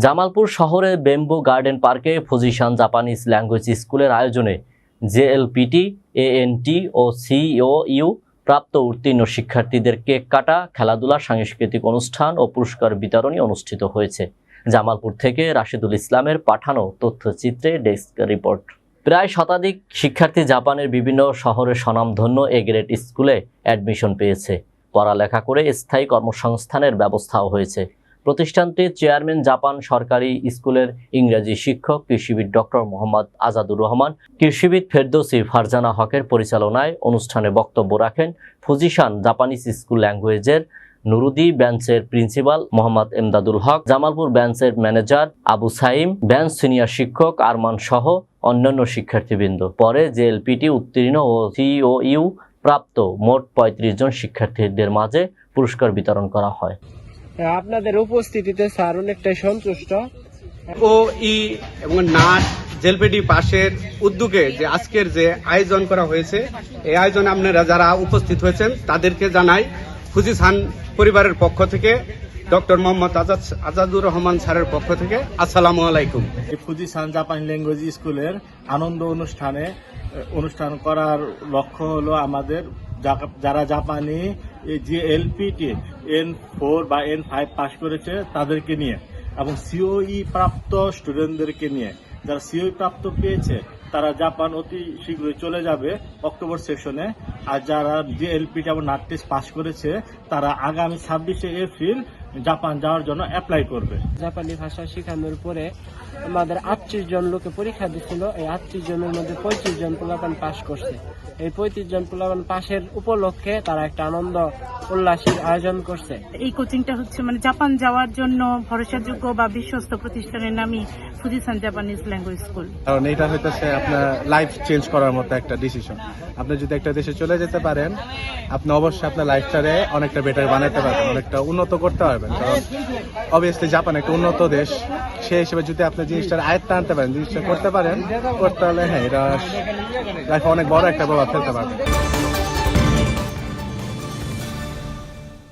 জামালপুর শহরের bamboo garden পার্কে ফুজিশন Japanese language স্কুলের আয়োজনে জেএলপিটি, এএনটি ও সিওইউ প্রাপ্ত উত্তীর্ণ শিক্ষার্থীদের কেক কাটা, খেলাধুলা, সাংস্কৃতিক অনুষ্ঠান ও পুরস্কার বিতরণী অনুষ্ঠিত হয়েছে। জামালপুর থেকে রাশিদুল ইসলামের পাঠানো তথ্যচিত্রে ডেস্ক রিপোর্ট। প্রায় শতাধিক শিক্ষার্থী জাপানের বিভিন্ন শহরের স্বনামধন্য এ গ্রেড স্কুলে অ্যাডমিশন পেয়েছে। পড়ালেখা করে স্থায়ী কর্মসংস্থানের ব্যবস্থাও হয়েছে। প্রতিষ্ঠানটির চেয়ারম্যান জাপান সরকারি স্কুলের ইংরেজি শিক্ষক কৃষিবিদ ডক্টর মোহাম্মদ আজাদুর রহমান, কৃষিবিদ ফেরদৌসী ফারজানা হকের পরিচালনায় অনুষ্ঠানে বক্তব্য রাখেন ফুজিশন জাপানিজ স্কুল ল্যাঙ্গুয়েজের নুরুদি ব্যাঞ্চের প্রিন্সিপাল মোহাম্মদ এমদাদুল হক, জামালপুর ব্যাঞ্চের manager Abu Saim, branch senior শিক্ষক আরমান সহ অন্যান্য শিক্ষার্থীবৃন্দ। পরে জেএলপিটি উত্তীর্ণ ও সিওইউ প্রাপ্ত মোট ৩৫ জন শিক্ষার্থীদের মাঝে পুরস্কার বিতরণ করা হয়। আপনাদের উপস্থিতিতে স্যার অনেকটাই সন্তুষ্ট। এবং নাট জেলপিটি পাশের উদ্যোগে যে আজকের যে আয়োজন করা হয়েছে, এই আয়োজনে আপনারা যারা উপস্থিত হয়েছেন তাদেরকে জানাই ফুজিশন পরিবারের পক্ষ থেকে, ডক্টর মোহাম্মদ আজাদুর রহমান স্যারের পক্ষ থেকে আসসালামু আলাইকুম। ফুজিশন জাপানি ল্যাঙ্গুয়েজ স্কুলের আনন্দ অনুষ্ঠান করার লক্ষ্য হলো আমাদের যারা জাপানি জেএলপিটি N4 বা N5 পাস করেছে তাদেরকে নিয়ে, এবং সিওই প্রাপ্ত স্টুডেন্টদেরকে নিয়ে। যারা সিওই প্রাপ্ত পেয়েছে তারা জাপান অতি শীঘ্রই চলে যাবে অক্টোবর সেশনে, আর যারা জেএলপিটি এবং নাট টেস্ট পাস করেছে তারা আগামী 26শে এপ্রিল জাপান যাওয়ার জন্য অ্যাপ্লাই করবে। জাপানি ভাষা শেখানোর পরে আমাদের 38 জন লোকে পরীক্ষা দিচ্ছিল। এই 38 জনের মধ্যে 35 জন পোলাপান পাস করছে। এই 35 জন পোলাপান পাশের উপলক্ষে তারা একটা আনন্দ উল্লাসের আয়োজন করছে। এই কোচিংটা হচ্ছে জাপান যাওয়ার জন্য ভরসাযোগ্য বা বিশ্বস্ত প্রতিষ্ঠানের নামই ফুজিশন জাপানিজ ল্যাঙ্গুয়েজ স্কুল। কারণ এটা হইতেছে আপনার লাইফ চেঞ্জ করার মতো একটা ডিসিশন। আপনি যদি একটা দেশে চলে যেতে পারেন, আপনি অবশ্যই আপনার লাইফটারে অনেকটা বেটার বানাতে পারবেন, অনেকটা উন্নত করতে পারবেন। কারণ অবভিয়াসলি জাপান একটা উন্নত দেশ, সেই হিসেবে যদি আপনি জিনিসটার আয়ত্তে আনতে পারেন, জিনিসটা করতে পারেন, করতে হলে হ্যাঁ, এটা লাইফে অনেক বড় একটা প্রভাব ফেলতে পারবেন।